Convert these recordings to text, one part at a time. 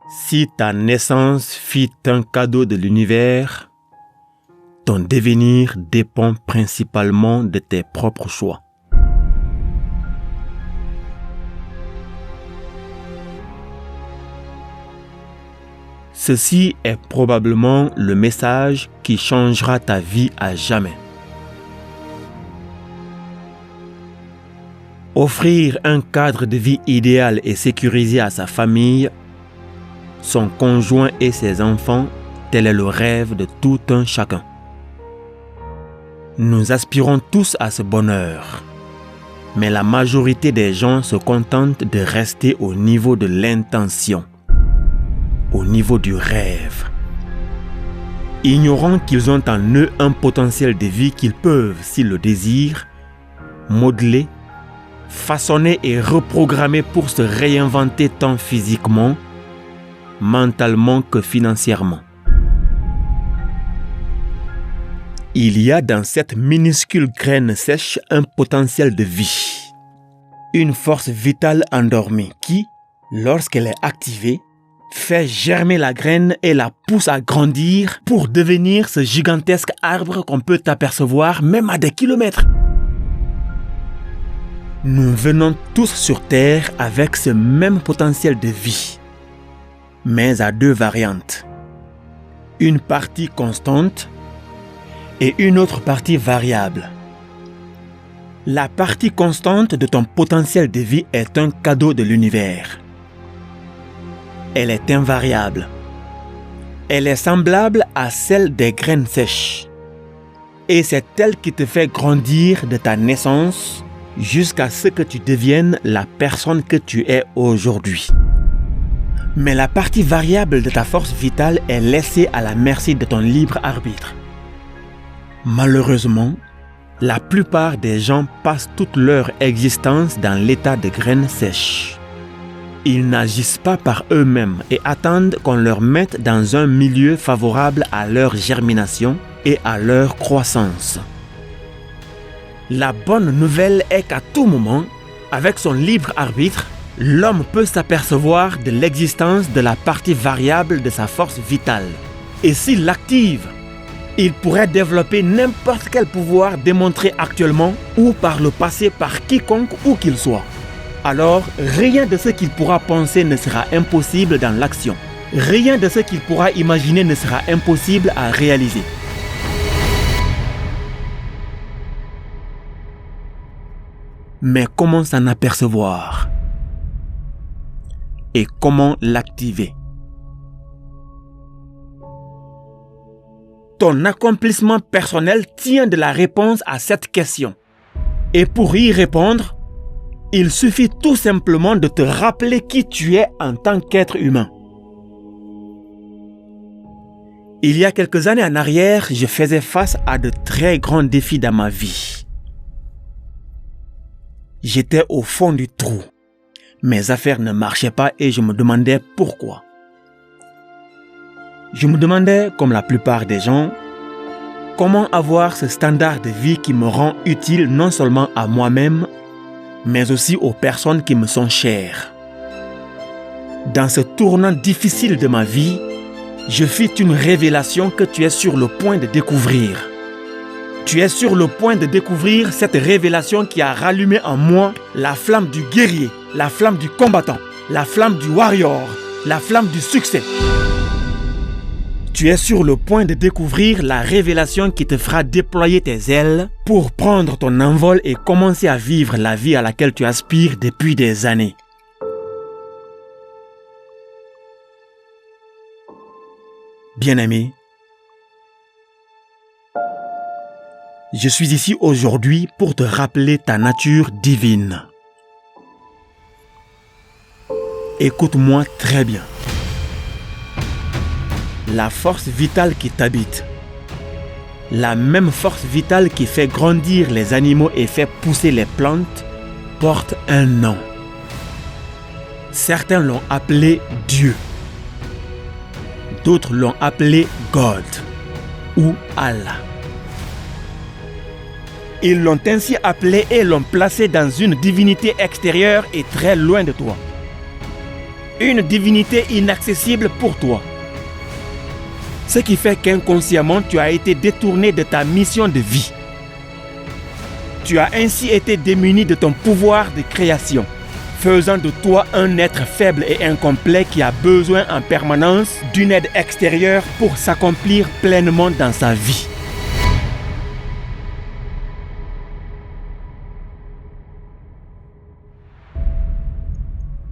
Si ta naissance fut un cadeau de l'univers, ton devenir dépend principalement de tes propres choix. Ceci est probablement le message qui changera ta vie à jamais. Offrir un cadre de vie idéal et sécurisé à sa famille, son conjoint et ses enfants, tel est le rêve de tout un chacun. Nous aspirons tous à ce bonheur, mais la majorité des gens se contentent de rester au niveau de l'intention, au niveau du rêve, ignorant qu'ils ont en eux un potentiel de vie qu'ils peuvent, s'ils le désirent, modeler, façonner et reprogrammer pour se réinventer tant physiquement, mentalement que financièrement. Il y a dans cette minuscule graine sèche un potentiel de vie, une force vitale endormie qui, lorsqu'elle est activée, fait germer la graine et la pousse à grandir pour devenir ce gigantesque arbre qu'on peut apercevoir même à des kilomètres. Nous venons tous sur Terre avec ce même potentiel de vie, mais à deux variantes. Une partie constante et une autre partie variable. La partie constante de ton potentiel de vie est un cadeau de l'univers. Elle est invariable. Elle est semblable à celle des graines sèches. Et c'est elle qui te fait grandir de ta naissance jusqu'à ce que tu deviennes la personne que tu es aujourd'hui. Mais la partie variable de ta force vitale est laissée à la merci de ton libre arbitre. Malheureusement, la plupart des gens passent toute leur existence dans l'état de graines sèches. Ils n'agissent pas par eux-mêmes et attendent qu'on leur mette dans un milieu favorable à leur germination et à leur croissance. La bonne nouvelle est qu'à tout moment, avec son libre arbitre, l'homme peut s'apercevoir de l'existence de la partie variable de sa force vitale. Et s'il l'active, il pourrait développer n'importe quel pouvoir démontré actuellement ou par le passé par quiconque où qu'il soit. Alors, rien de ce qu'il pourra penser ne sera impossible dans l'action. Rien de ce qu'il pourra imaginer ne sera impossible à réaliser. Mais comment s'en apercevoir? Et comment l'activer? Ton accomplissement personnel tient de la réponse à cette question. Et pour y répondre, il suffit tout simplement de te rappeler qui tu es en tant qu'être humain. Il y a quelques années en arrière, je faisais face à de très grands défis dans ma vie. J'étais au fond du trou. Mes affaires ne marchaient pas et je me demandais pourquoi. Je me demandais, comme la plupart des gens, comment avoir ce standard de vie qui me rend utile non seulement à moi-même, mais aussi aux personnes qui me sont chères. Dans ce tournant difficile de ma vie, je fis une révélation que tu es sur le point de découvrir. Tu es sur le point de découvrir cette révélation qui a rallumé en moi la flamme du guerrier, la flamme du combattant, la flamme du warrior, la flamme du succès. Tu es sur le point de découvrir la révélation qui te fera déployer tes ailes pour prendre ton envol et commencer à vivre la vie à laquelle tu aspires depuis des années. Bien-aimé, je suis ici aujourd'hui pour te rappeler ta nature divine. Écoute-moi très bien. La force vitale qui t'habite, la même force vitale qui fait grandir les animaux et fait pousser les plantes, porte un nom. Certains l'ont appelé Dieu. D'autres l'ont appelé God ou Allah. Ils l'ont ainsi appelé et l'ont placé dans une divinité extérieure et très loin de toi. une divinité inaccessible pour toi. Ce qui fait qu'inconsciemment, tu as été détourné de ta mission de vie. Tu as ainsi été démuni de ton pouvoir de création, faisant de toi un être faible et incomplet qui a besoin en permanence d'une aide extérieure pour s'accomplir pleinement dans sa vie.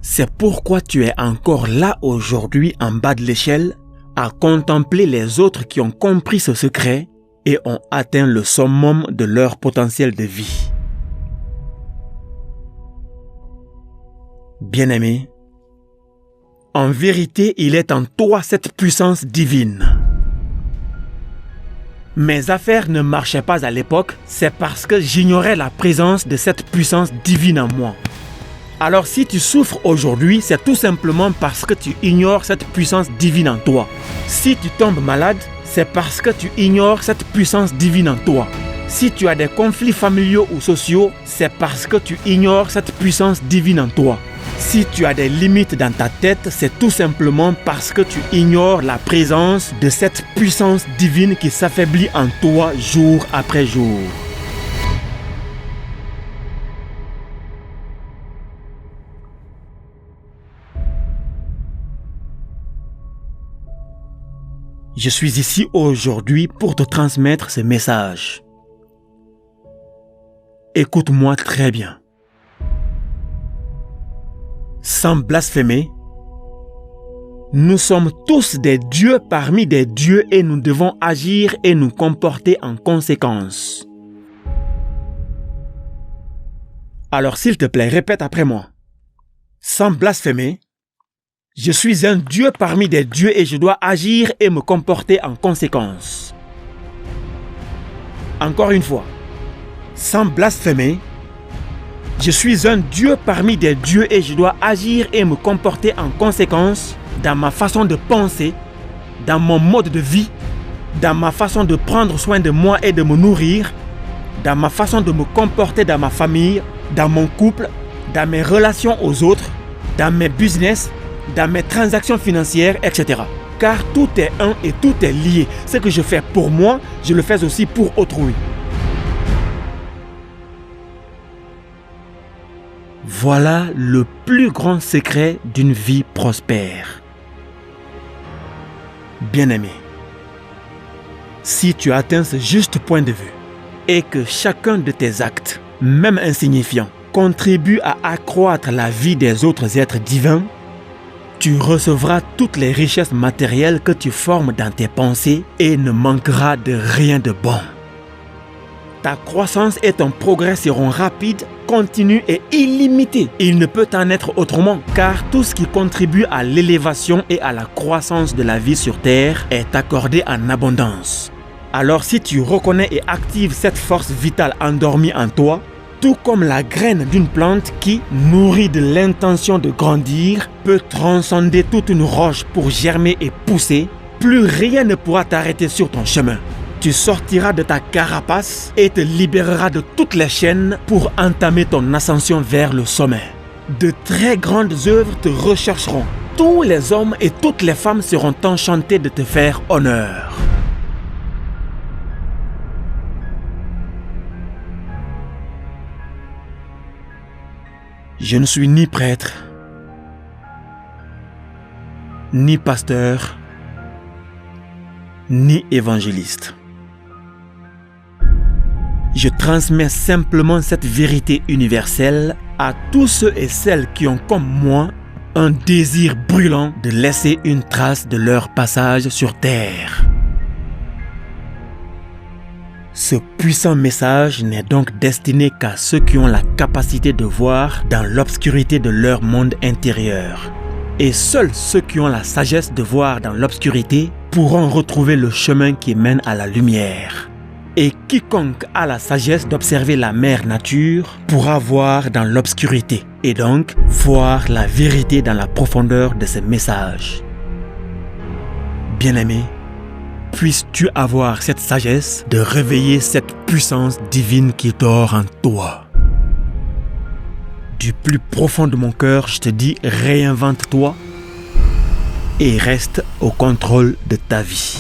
C'est pourquoi tu es encore là aujourd'hui en bas de l'échelle à contempler les autres qui ont compris ce secret et ont atteint le summum de leur potentiel de vie. Bien-aimé, en vérité, il est en toi cette puissance divine. Mes affaires ne marchaient pas à l'époque, c'est parce que j'ignorais la présence de cette puissance divine en moi. Alors si tu souffres aujourd'hui, c'est tout simplement parce que tu ignores cette puissance divine en toi. Si tu tombes malade, c'est parce que tu ignores cette puissance divine en toi. Si tu as des conflits familiaux ou sociaux, c'est parce que tu ignores cette puissance divine en toi. Si tu as des limites dans ta tête, c'est tout simplement parce que tu ignores la présence de cette puissance divine qui s'affaiblit en toi jour après jour. Je suis ici aujourd'hui pour te transmettre ce message. Écoute-moi très bien. Sans blasphémer, nous sommes tous des dieux parmi des dieux et nous devons agir et nous comporter en conséquence. Alors s'il te plaît, répète après moi. Sans blasphémer, je suis un dieu parmi des dieux et je dois agir et me comporter en conséquence. Encore une fois, sans blasphémer, je suis un dieu parmi des dieux et je dois agir et me comporter en conséquence dans ma façon de penser, dans mon mode de vie, dans ma façon de prendre soin de moi et de me nourrir, dans ma façon de me comporter dans ma famille, dans mon couple, dans mes relations aux autres, dans mes business, dans mes transactions financières, etc. Car tout est un et tout est lié. Ce que je fais pour moi, je le fais aussi pour autrui. Voilà le plus grand secret d'une vie prospère. Bien-aimé, si tu atteins ce juste point de vue et que chacun de tes actes, même insignifiants, contribue à accroître la vie des autres êtres divins, tu recevras toutes les richesses matérielles que tu formes dans tes pensées et ne manqueras de rien de bon. Ta croissance et ton progrès seront rapides, continus et illimités. Il ne peut en être autrement, car tout ce qui contribue à l'élévation et à la croissance de la vie sur Terre est accordé en abondance. Alors si tu reconnais et actives cette force vitale endormie en toi, tout comme la graine d'une plante qui, nourrie de l'intention de grandir, peut transcender toute une roche pour germer et pousser, plus rien ne pourra t'arrêter sur ton chemin. Tu sortiras de ta carapace et te libéreras de toutes les chaînes pour entamer ton ascension vers le sommet. De très grandes œuvres te rechercheront. Tous les hommes et toutes les femmes seront enchantés de te faire honneur. Je ne suis ni prêtre, ni pasteur, ni évangéliste. Je transmets simplement cette vérité universelle à tous ceux et celles qui ont comme moi un désir brûlant de laisser une trace de leur passage sur Terre. Ce puissant message n'est donc destiné qu'à ceux qui ont la capacité de voir dans l'obscurité de leur monde intérieur. Et seuls ceux qui ont la sagesse de voir dans l'obscurité pourront retrouver le chemin qui mène à la lumière. Et quiconque a la sagesse d'observer la mère nature pourra voir dans l'obscurité et donc voir la vérité dans la profondeur de ce message. Bien-aimé, puisses-tu avoir cette sagesse de réveiller cette puissance divine qui dort en toi. Du plus profond de mon cœur, je te dis, réinvente-toi, et reste au contrôle de ta vie.